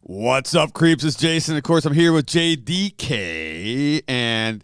What's up, creeps? It's Jason. Of course, I'm here with JDK, and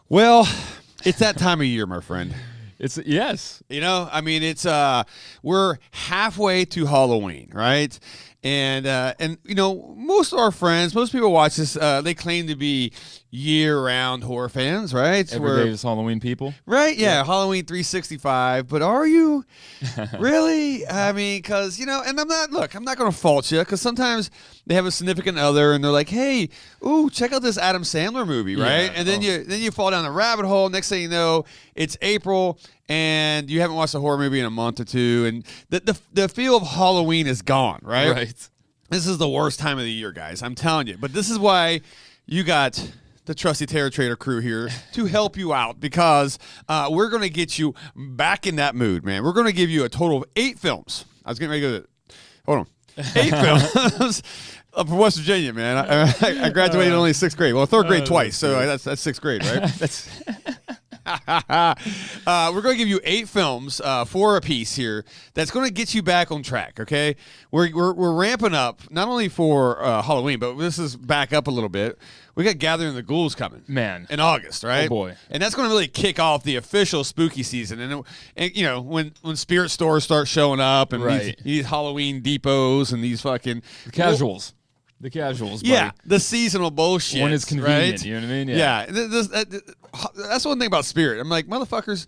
well, it's that time of year, my friend. Yes. You know, I mean, it's we're halfway to Halloween, right? And you know, most of our friends, most people watch this. They claim to be year-round horror fans, right? Every day is Halloween people. Right? Yeah, Halloween 365. But are you really? I mean, because, you know, and I'm not going to fault you, because sometimes they have a significant other and they're like, hey, ooh, check out this Adam Sandler movie, right? Yeah. And then you fall down the rabbit hole. Next thing you know, it's April and you haven't watched a horror movie in a month or two, and the feel of Halloween is gone, right? Right. This is the worst time of the year, guys. I'm telling you. But this is why you got the trusty Terror Trader crew here to help you out, because we're going to get you back in that mood, man. We're going to give you a total of 8 films. I was getting ready to go hold on. 8 films from West Virginia, man. I graduated only 6th grade. Well, 3rd grade twice, so that's 6th grade, right? That's We're going to give you 8 films, 4 apiece here. That's going to get you back on track. Okay, we're ramping up not only for Halloween, but this is back up a little bit. We got Gathering the Ghouls coming, man, in August, right? Oh boy, and that's going to really kick off the official spooky season. And you know, when spirit stores start showing up and these Halloween depots and these fucking casuals. The casuals, buddy. Yeah, the seasonal bullshit. When it's convenient, right? you know what I mean? Yeah. That's one thing about Spirit. I'm like, motherfuckers,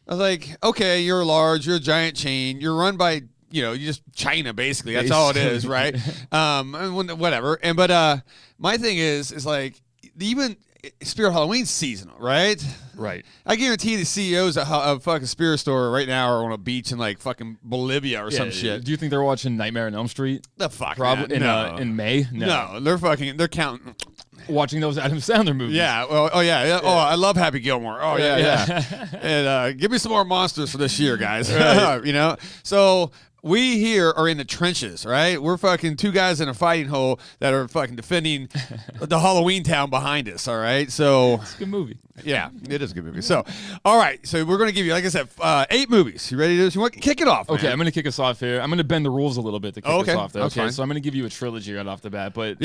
I was like, okay, you're large, you're a giant chain, you're run by, you know, you just China, basically. That's all it is, right? Whatever. But my thing is like, even Spirit Halloween's seasonal, right? Right. I guarantee the CEOs of fucking Spirit Store right now are on a beach in like fucking Bolivia or some shit. Do you think they're watching Nightmare on Elm Street? The fuck, Probably man. in May. No, they're counting. Watching those Adam Sandler movies. Yeah. Well. Oh yeah. Oh, I love Happy Gilmore. Oh yeah. And give me some more monsters for this year, guys. Right. You know. So we here are in the trenches, right? We're fucking 2 guys in a fighting hole that are fucking defending the Halloween town behind us. All right. So it's a good movie. Yeah, it is a good movie. So, all right. So we're gonna give you, like I said, 8 movies. You ready to do this? You want to kick it off? Okay, man? I'm gonna kick us off here. I'm gonna bend the rules a little bit to kick us off. Though. Okay, so I'm gonna give you a trilogy right off the bat. But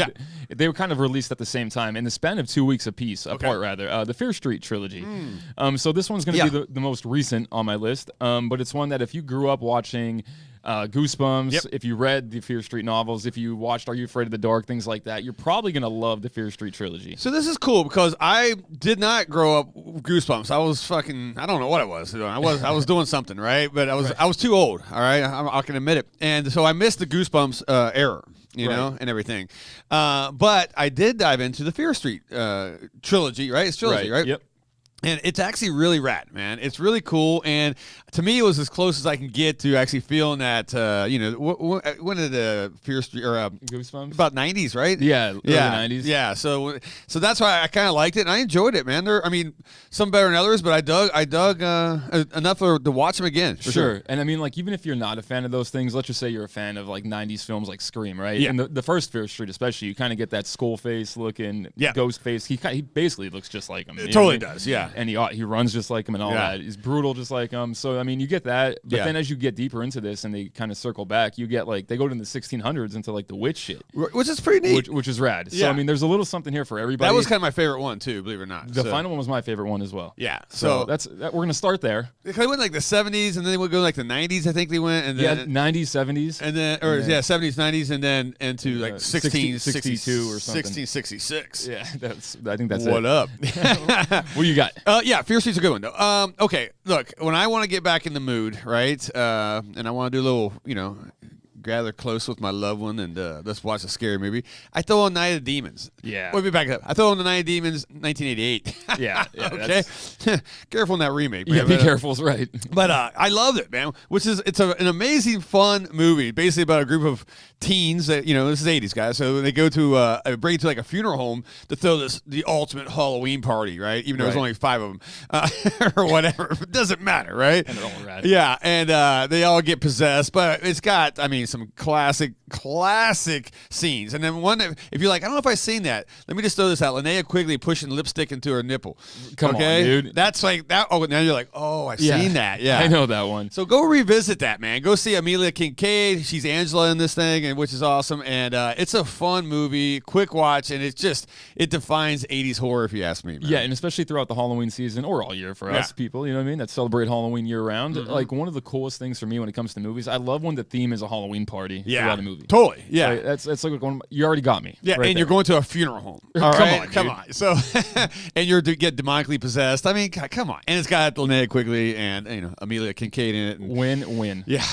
they were kind of released at the same time in the span of 2 weeks apart, rather. The Fear Street trilogy. So this one's gonna be the most recent on my list. But it's one that if you grew up watching Goosebumps, if you read the Fear Street novels, if you watched Are You Afraid of the Dark, things like that, you're probably gonna love the Fear Street trilogy. So this is cool because I did not grow up with Goosebumps. I was fucking, I don't know what I was doing. I was doing something, right? But I was too old. All right, I can admit it. And so I missed the Goosebumps era, you know, and everything. But I did dive into the Fear Street trilogy, right? It's trilogy, right? Yep. And it's actually really rad, man. It's really cool, and to me, it was as close as I can get to actually feeling that. You know, when did the Fear Street or Goosebumps? About 90s, right? Yeah, early 90s. Yeah, so that's why I kind of liked it, and I enjoyed it, man. I mean, some better than others, but I dug enough to watch them again. For sure. And I mean, like, even if you're not a fan of those things, let's just say you're a fan of like 90s films like Scream, right? Yeah. And the first Fear Street, especially, you kind of get that skull face looking, ghost face. He basically looks just like him. It totally does, yeah. And he runs just like him and all that. He's brutal just like him. So I mean, you get that, but then as you get deeper into this and they kind of circle back, you get like they go to the 1600s into like the witch shit, which is pretty neat, which is rad. So I mean, there's a little something here for everybody. That was kind of my favorite one too, believe it or not. The final one was my favorite one as well. Yeah. So we're gonna start there. They went like the 70s, and then they would go like the 90s. I think they went, and then 90s, 70s, and then 70s, 90s, and then into like 1662 or something. 1666. Yeah, I think that's what up. What you got? Yeah, Fear Street's a good one though. Okay, look, when I want to get back in the mood, right, and I want to do a little, you know, gather close with my loved one and let's watch a scary movie, I throw on Night of the Demons. Yeah. Let me back up. I throw on the Night of the Demons, 1988. Yeah. Okay. Careful in that remake, man. Yeah, be careful, right. But I loved it, man. It's an amazing, fun movie, basically about a group of teens that, you know, this is 80s, guys. So they go to bring it to like a funeral home to throw the ultimate Halloween party, right? Even though there's only 5 of them or whatever. It doesn't matter, right? And they're all rad. Yeah, and they all get possessed, but it's got, I mean, some classic classic scenes. And then one, if you're like, I don't know if I've seen that, let me just throw this out. Linnea Quigley pushing lipstick into her nipple. Come on, dude. That's like that. Oh, now you're like, oh, I've seen that. Yeah, I know that one. So go revisit that, man. Go see Amelia Kincaid. She's Angela in this thing, and which is awesome. And it's a fun movie, quick watch, and it defines 80s horror, if you ask me, man. Yeah, and especially throughout the Halloween season, or all year for us people, you know what I mean, that celebrate Halloween year-round. Like, one of the coolest things for me when it comes to movies, I love when the theme is a Halloween party throughout a movie. Totally. Yeah. Like, that's like you already got me. Yeah, right and you're going to a funeral home. All right? Come on. So, and you're to get demonically possessed. I mean, come on. And it's got Linnea Quigley and Amelia Kincaid in it. And win. Yeah.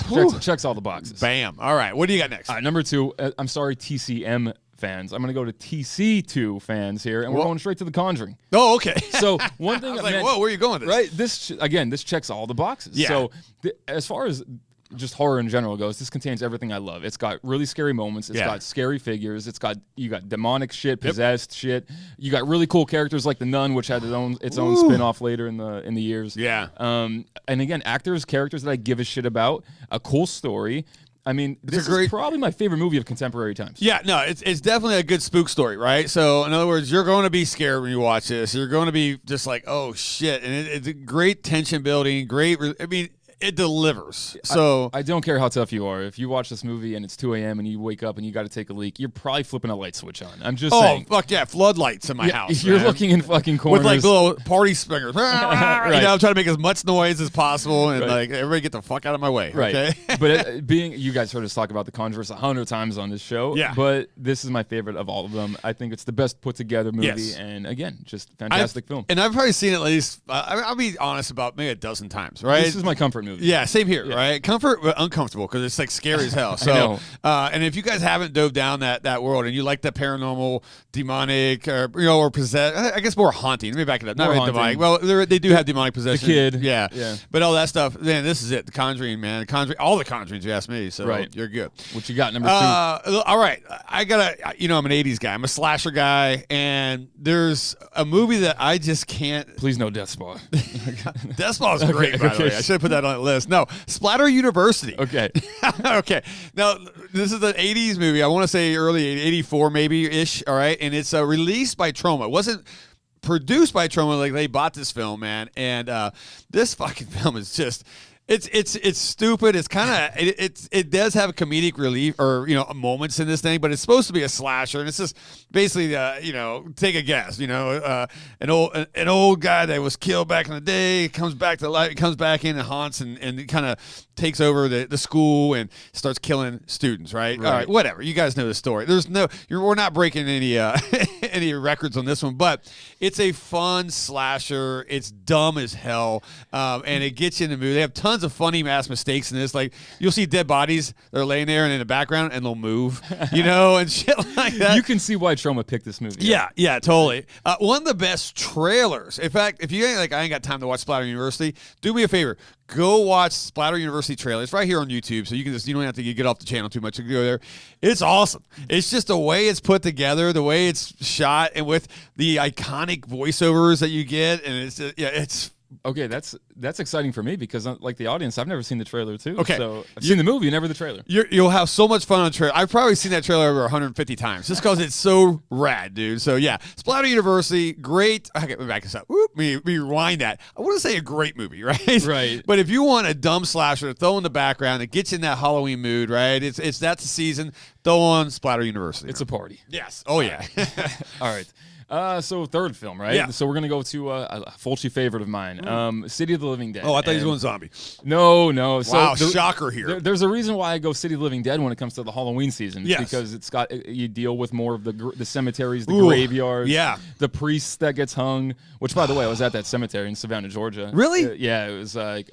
Checks all the boxes. Bam. All right. What do you got next? All right, number 2. I'm sorry, TCM fans. I'm going to go to TC2 fans here, and we're going straight to The Conjuring. Oh, okay. So one thing, I was like, whoa, where are you going with this? Right. This checks all the boxes. Yeah. So as far as just horror in general goes, this contains everything I love. It's got really scary moments. It's got scary figures. You got demonic shit, possessed shit. You got really cool characters like the Nun, which had its own spin-off later in the years. Yeah. And again, characters that I give a shit about. A cool story. I mean, this is probably my favorite movie of contemporary times. Yeah, no, it's definitely a good spook story, right? So, in other words, you're going to be scared when you watch this. You're going to be just like, oh, shit. And it's a great tension building, it delivers. So I don't care how tough you are. If you watch this movie and it's 2 a.m. and you wake up and you got to take a leak, you're probably flipping a light switch on. I'm just saying. Oh, fuck yeah. Floodlights in my house. You're looking in fucking corners. With like little party springers. Right. I'm trying to make as much noise as possible and like everybody get the fuck out of my way. Right. Okay? But you guys heard us talk about The Conjuring 100 times on this show. Yeah. But this is my favorite of all of them. I think it's the best put together movie. Yes. And again, just fantastic film. And I've probably seen it at least, I'll be honest, about maybe a dozen times, right? This is my comfort movie. Yeah, same here. Right, comfort but uncomfortable because it's like scary as hell. So, and if you guys haven't dove down that world and you like the paranormal, demonic, or possessed, I guess more haunting. Let me back it up. Not really demonic. Well, they do have demonic possession. The kid, yeah. But all that stuff. Man, this is it. The Conjuring, man. All the Conjurings. You ask me. So you're good. What you got? Number 2. All right, I gotta. I'm an '80s guy. I'm a slasher guy, and there's a movie that I just can't. Please no Death Spa. Death Spa is great, by the way. I should have put that on the list. No. Splatter University. Okay. Okay. Now, this is an 80s movie. I want to say early 84 maybe-ish, all right? And it's released by Troma. It wasn't produced by Troma. Like, they bought this film, man. And this fucking film is just... It's stupid. It's kind of it does have a comedic relief or moments in this thing, but it's supposed to be a slasher, and it's just basically take a guess. An old guy that was killed back in the day comes back to life, comes back in and haunts and kind of takes over the school and starts killing students. Right? All right. Whatever. You guys know the story. We're not breaking any any records on this one, but it's a fun slasher. It's dumb as hell, and it gets you in the mood. They have tons of funny ass mistakes in this. Like, you'll see dead bodies that are laying there and in the background and they'll move, and shit like that. You can see why Troma picked this movie. Yeah, totally. One of the best trailers. In fact, if you ain't like, I ain't got time to watch Splatter University, do me a favor. Go watch Splatter University trailer. It's right here on YouTube, so you don't have to get off the channel too much. You can go there. It's awesome. It's just the way it's put together, the way it's shot, and with the iconic voiceovers that you get, and it's okay. That's exciting for me because, like the audience, I've never seen the trailer too. Okay, so I've seen the movie, never the trailer. You'll have so much fun on the trailer. I've probably seen that trailer over 150 times just because it's so rad, dude. So yeah, Splatter University, great. Okay, let me back this up. Let me rewind that. I want to say a great movie, right? Right. But if you want a dumb slasher to throw in the background that gets you in that Halloween mood, right? It's that's the season. Throw on Splatter University. It's a party. Yes. Oh yeah. All right. So third film, right? Yeah. So we're gonna go to a Fulci favorite of mine, City of the Living Dead. Oh, I thought he was going zombie. No. Wow, so shocker here. There's a reason why I go City of the Living Dead when it comes to the Halloween season. Yes. Because you deal with more of the cemeteries, the graveyards, the priests that gets hung. Which, by the way, I was at that cemetery in Savannah, Georgia. Really? Yeah, it was like.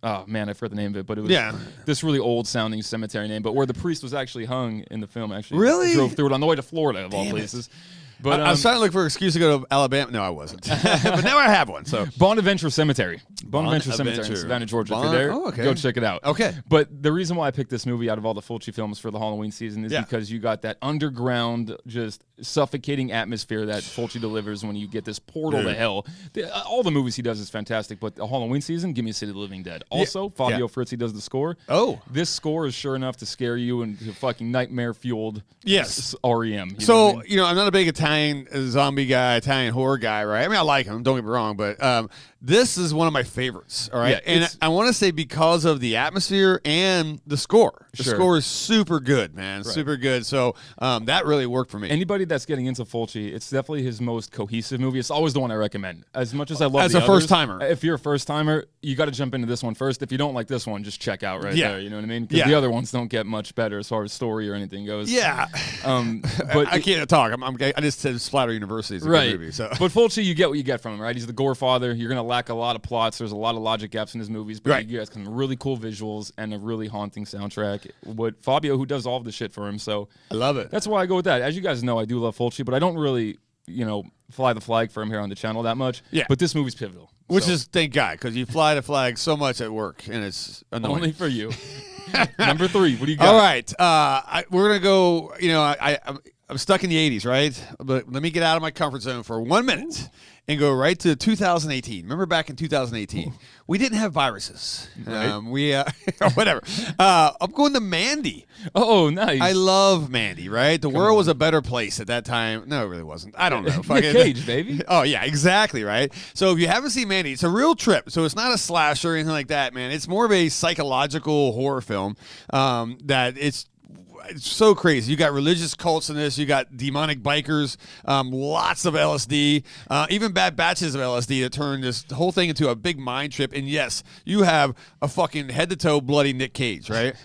Oh man, I forgot the name of it, but it was this really old-sounding cemetery name. But where the priest was actually hung in the film, really drove through it on the way to Florida, of all places. But I was trying to look for an excuse to go to Alabama. No, I wasn't. But now I have one. So Bonaventure Cemetery. Bonaventure Cemetery in Savannah, Georgia. If you're there, go check it out. Okay. But the reason why I picked this movie out of all the Fulci films for the Halloween season is because you got that underground, just suffocating atmosphere that Fulci delivers when you get this portal to hell. All the movies he does is fantastic, but the Halloween season, give me City of the Living Dead. Also, Fabio Frizzi does the score. Oh. This score is sure enough to scare you into fucking nightmare-fueled REM. So, I'm not a big Italian zombie guy, Italian horror guy, right? I mean, I like him, don't get me wrong, but this is one of my favorites, all right? Yeah, and I want to say because of the atmosphere and the score. The score is super good, man, super good. So that really worked for me. Anybody that's getting into Fulci, it's definitely his most cohesive movie. It's always the one I recommend. As much as I love as a first-timer. If you're a first-timer, you got to jump into this one first. If you don't like this one, just check out there. You know what I mean? Because the other ones don't get much better as far as story or anything goes. Yeah. But I can't talk. I just said Splatter University is a good movie. So. But Fulci, you get what you get from him, right? He's the gore father. You're going to lack a lot of plots. There's a lot of logic gaps in his movies. But you get some really cool visuals and a really haunting soundtrack. What Fabio, who does all of the shit for him. So I love it. That's why I go with that. As you guys know, I do love Fulci, but I don't really, fly the flag for him here on the channel that much. Yeah. But this movie's pivotal. Which is, thank God, because you fly the flag so much at work, and it's annoying. Only for you. Number 3, what do you got? All right. We're going to go, I'm stuck in the 80s, right? But let me get out of my comfort zone for 1 minute and go right to 2018. Remember back in 2018, we didn't have viruses. Right. Whatever. I'm going to Mandy. Oh, nice. I love Mandy, right? The world was a better place at that time. No, it really wasn't. I don't know. Nick Cage, baby. Oh, yeah, exactly, right? So if you haven't seen Mandy, it's a real trip. So it's not a slasher or anything like that, man. It's more of a psychological horror film that it's so crazy. You got religious cults in this. You got demonic bikers, lots of LSD, even bad batches of LSD that turn this whole thing into a big mind trip. And yes, you have a fucking head-to-toe bloody Nick Cage, right?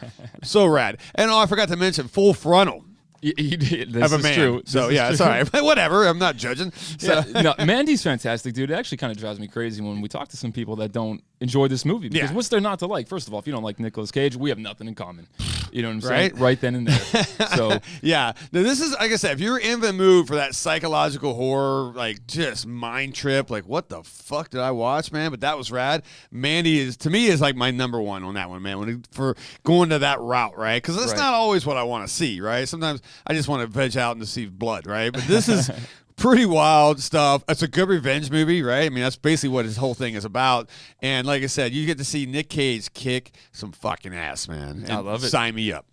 So rad. And I forgot to mention Full Frontal. You did. This is true. So yeah, sorry, but whatever. I'm not judging. So. Yeah, no, Mandy's fantastic, dude. It actually kind of drives me ccrazy when we talk to some people that don't enjoy this movie. Because what's there not to like? First of all, if you don't like Nicolas Cage, we have nothing in common. You know what I'm saying? Right then and there. So yeah, now, this is like I said. If you're in the mood for that psychological horror, like just mind trip, like what the fuck did I watch, man? But that was rad. Mandy is to me is like my number one on that one, man. For going to that route, right? Because that's not always what I want to see, right? Sometimes I just want to veg out and to see blood, right? But this is pretty wild stuff. It's a good revenge movie, right? I mean, that's basically what his whole thing is about. And like I said, you get to see Nick Cage kick some fucking ass, man. And I love it. Sign me up.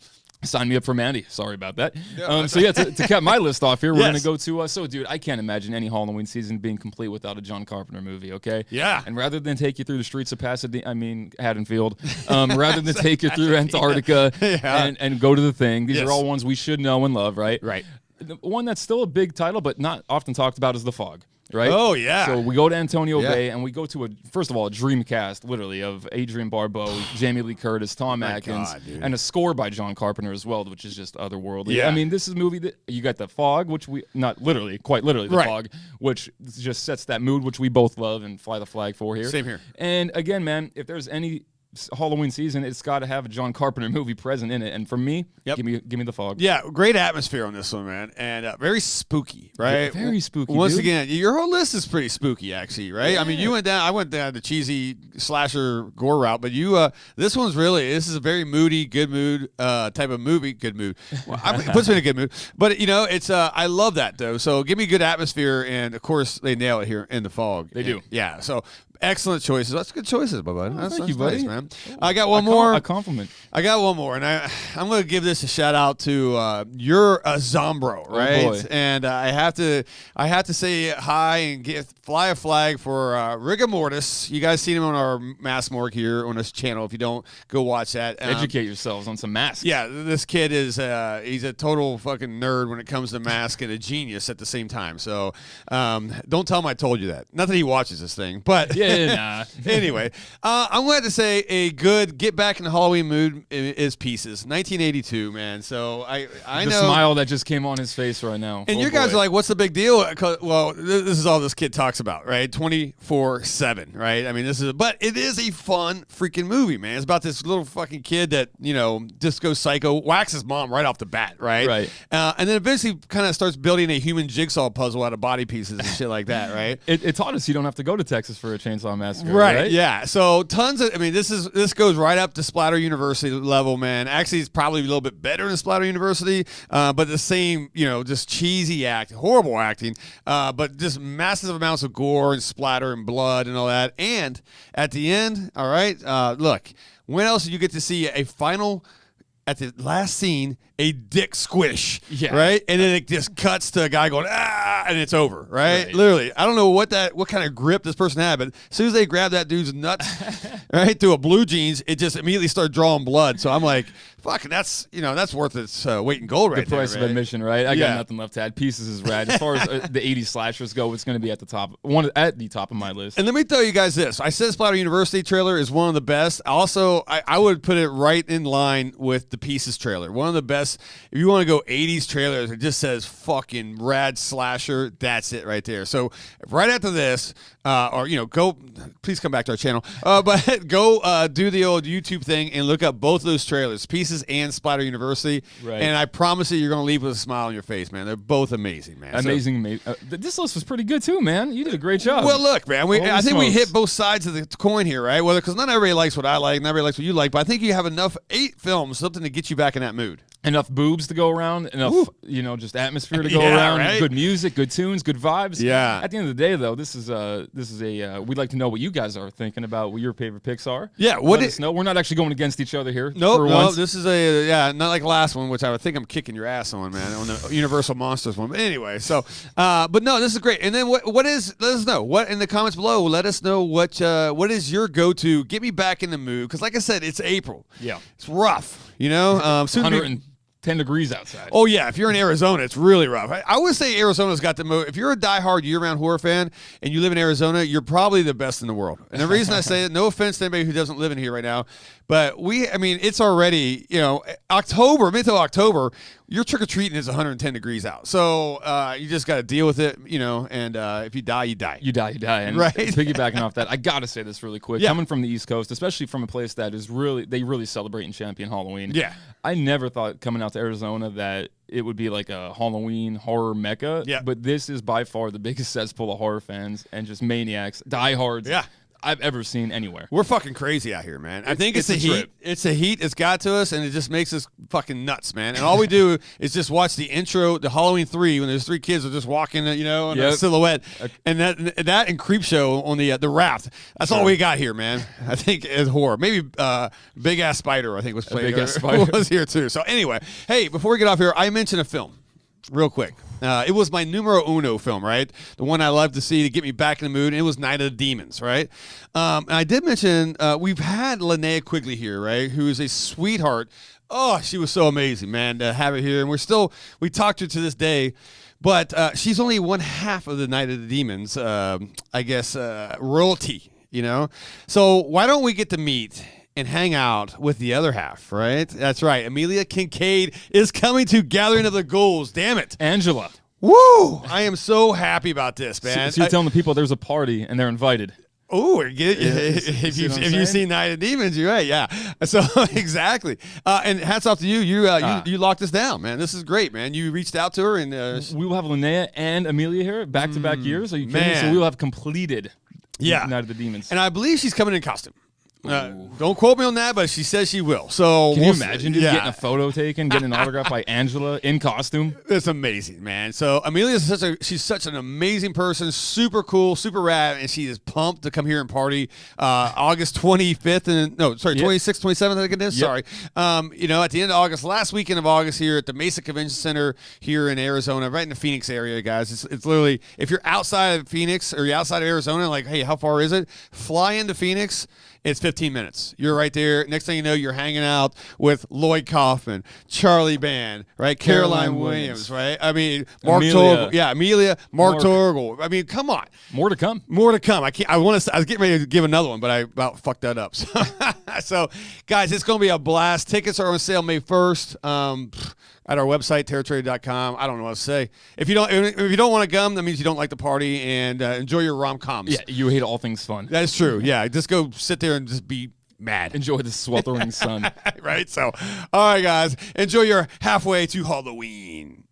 Sign me up for Mandy. Sorry about that. So yeah, to cap my list off here, we're gonna go to. So dude, I can't imagine any Halloween season being complete without a John Carpenter movie. Okay. Yeah. And rather than take you through the streets of Haddonfield, rather than take you through Antarctica and go to the thing, these are all ones we should know and love, right? Right. The one that's still a big title, but not often talked about is The Fog. Right? Oh, yeah. So we go to Antonio Bay, and we go to first of all, a dream cast, literally, of Adrian Barbeau, Jamie Lee Curtis, Tom Atkins, and a score by John Carpenter as well, which is just otherworldly. Yeah. I mean, this is a movie that you got The Fog, which we, not literally, quite literally, The Fog, which just sets that mood, which we both love and fly the flag for here. Same here. And again, man, if there's any Halloween season, it's got to have a John Carpenter movie present in it, and for me, give me The Fog. Yeah, great atmosphere on this one, man, and very spooky, right? Yeah, very spooky. Once again, your whole list is pretty spooky, actually, right? Yeah. I mean, I went down the cheesy slasher gore route, but this is a very moody, good mood type of movie. Good mood. Well, it puts me in a good mood, but it's I love that though. So give me good atmosphere, and of course they nail it here in The Fog. They do. Yeah. So. Excellent choices. That's good choices, my bud. Thank you, buddy. Nice, man. I got one more. A compliment. I got one more, and I'm going to give this a shout out to you're a Zombro, right? Oh, boy. And I have to say hi and fly a flag for Rigor Mortis. You guys seen him on our Mass Morgue here on this channel. If you don't, go watch that. Educate yourselves on some masks. Yeah, this kid is he's a total fucking nerd when it comes to mask and a genius at the same time. So don't tell him I told you that. Not that he watches this thing, but. Nah. Anyway, I'm going to say a good get back in the Halloween mood is Pieces, 1982, man. So I the know smile that just came on his face right now. And you guys are like, what's the big deal? Well, this is all this kid talks about, right? 24/7, right? I mean, but it is a fun freaking movie, man. It's about this little fucking kid that just goes psycho, whacks his mom right off the bat, right? Right. And then eventually kind of starts building a human jigsaw puzzle out of body pieces and shit like that, right? It taught us you don't have to go to Texas for a change Chainsaw Massacre, Right, right? yeah. So tons of, I mean, this goes right up to Splatter University level, man. Actually, it's probably a little bit better than Splatter University, but the same, just cheesy acting, horrible acting, but just massive amounts of gore and splatter and blood and all that. And at the end, all right, look, when else do you get to see a final, at the last scene, a dick squish, right? And then it just cuts to a guy going, and it's over, right? Literally. I don't know what kind of grip this person had, but as soon as they grabbed that dude's nuts, right, through a blue jeans, it just immediately started drawing blood. So I'm like, fuck, that's worth its weight in gold right there. The price of admission, right? I got nothing left to add. Pieces is rad. As far as the 80s slashers go, it's going to be at the top of my list. And let me tell you guys this. I said Splatter University trailer is one of the best. Also, I would put it right in line with the Pieces trailer. One of the best. If you want to go 80s trailers, it just says fucking rad slasher. That's it right there. So right after this, go, please come back to our channel, but go do the old YouTube thing and look up both of those trailers, Pieces and Splatter University. Right. And I promise you, you're going to leave with a smile on your face, man. They're both amazing, man. Amazing. This list was pretty good too, man. You did a great job. Well, look, man, I think we hit both sides of the coin here, right? Because not everybody likes what I like, not everybody likes what you like, but I think you have enough 8 films, something to get you back in that mood. Enough boobs to go around, enough, just atmosphere to go around, right? Good music, good tunes, good vibes. Yeah. At the end of the day, though, this is we'd like to know what you guys are thinking about, what your favorite picks are. Yeah. Let us know. We're not actually going against each other here. Nope. This is not like the last one, which I would think I'm kicking your ass on, man, on the Universal Monsters one. But anyway, so, but no, this is great. And then what is? Let us know what in the comments below. Let us know what is your go-to. Get me back in the mood, because like I said, it's April. Yeah. It's rough. Soon 10 degrees outside. Oh, yeah. If you're in Arizona, it's really rough. I would say Arizona's got the most. If you're a diehard year-round horror fan and you live in Arizona, you're probably the best in the world. And the reason I say it, no offense to anybody who doesn't live in here right now, but it's already, October, mid-October, your trick-or-treating is 110 degrees out. So you just got to deal with it, and if you die, you die. You die. And right? Piggybacking off that, I got to say this really quick. Yeah. Coming from the East Coast, especially from a place that is they really celebrate and champion Halloween. Yeah. I never thought coming out to Arizona that it would be like a Halloween horror mecca. Yeah. But this is by far the biggest cesspool of horror fans and just maniacs, diehards. Yeah. I've ever seen anywhere. We're fucking crazy out here, man. I think it's the heat. Trip. It's the heat. It's got to us, and it just makes us fucking nuts, man. And all we do is just watch the intro, the Halloween 3, when there's 3 kids are just walking, in a silhouette, and that and Creepshow on the raft. That's all we got here, man. I think is horror. Maybe Big Ass Spider, I think, was playing. Big Ass Spider was here too. So anyway, hey, before we get off here, I mentioned a film. Real quick. It was my numero uno film, right? The one I love to see to get me back in the mood. And it was Night of the Demons, right? And I did mention we've had Linnea Quigley here, right? Who is a sweetheart. Oh, she was so amazing, man, to have her here. And we talked to her to this day. But she's only one half of the Night of the Demons, royalty, So why don't we get to meet and hang out with the other half, right? That's right. Amelia Kincaid is coming to Gathering of the Ghouls. Damn it. Angela. Woo! I am so happy about this, man. So you're telling the people there's a party and they're invited. Oh, if you've seen Night of the Demons, you're right. Yeah. So exactly. And hats off to you. You locked us down, man. This is great, man. You reached out to her, and we will have Linnea and Amelia here back-to-back years. Are you kidding? Man. So we will have completed Night of the Demons. And I believe she's coming in costume. Don't quote me on that, but she says she will. So can you imagine getting a photo taken, getting an autograph by Angela in costume? It's amazing, man. So Amelia's she's such an amazing person, super cool, super rad, and she is pumped to come here and party August 25th 26th, 27th, I think it is. Yep. Sorry. At the end of August, last weekend of August here at the Mesa Convention Center here in Arizona, right in the Phoenix area, guys. It's literally, if you're outside of Phoenix or you're outside of Arizona, like, hey, how far is it? Fly into Phoenix. It's 15 minutes. You're right there. Next thing you know, you're hanging out with Lloyd Kaufman, Charlie Band, right? Caroline Williams, right? I mean, Mark Torgel. Yeah, Amelia, Mark Torgel. I mean, come on. More to come. I was getting ready to give another one, but I about fucked that up. So guys, it's going to be a blast. Tickets are on sale May 1st. At our website, territory.com. I don't know what to say. If you don't want to come, that means you don't like the party, and enjoy your rom-coms. Yeah, you hate all things fun. That is true. Yeah, just go sit there and just be mad. Enjoy the sweltering sun. Right? So, all right, guys. Enjoy your halfway to Halloween.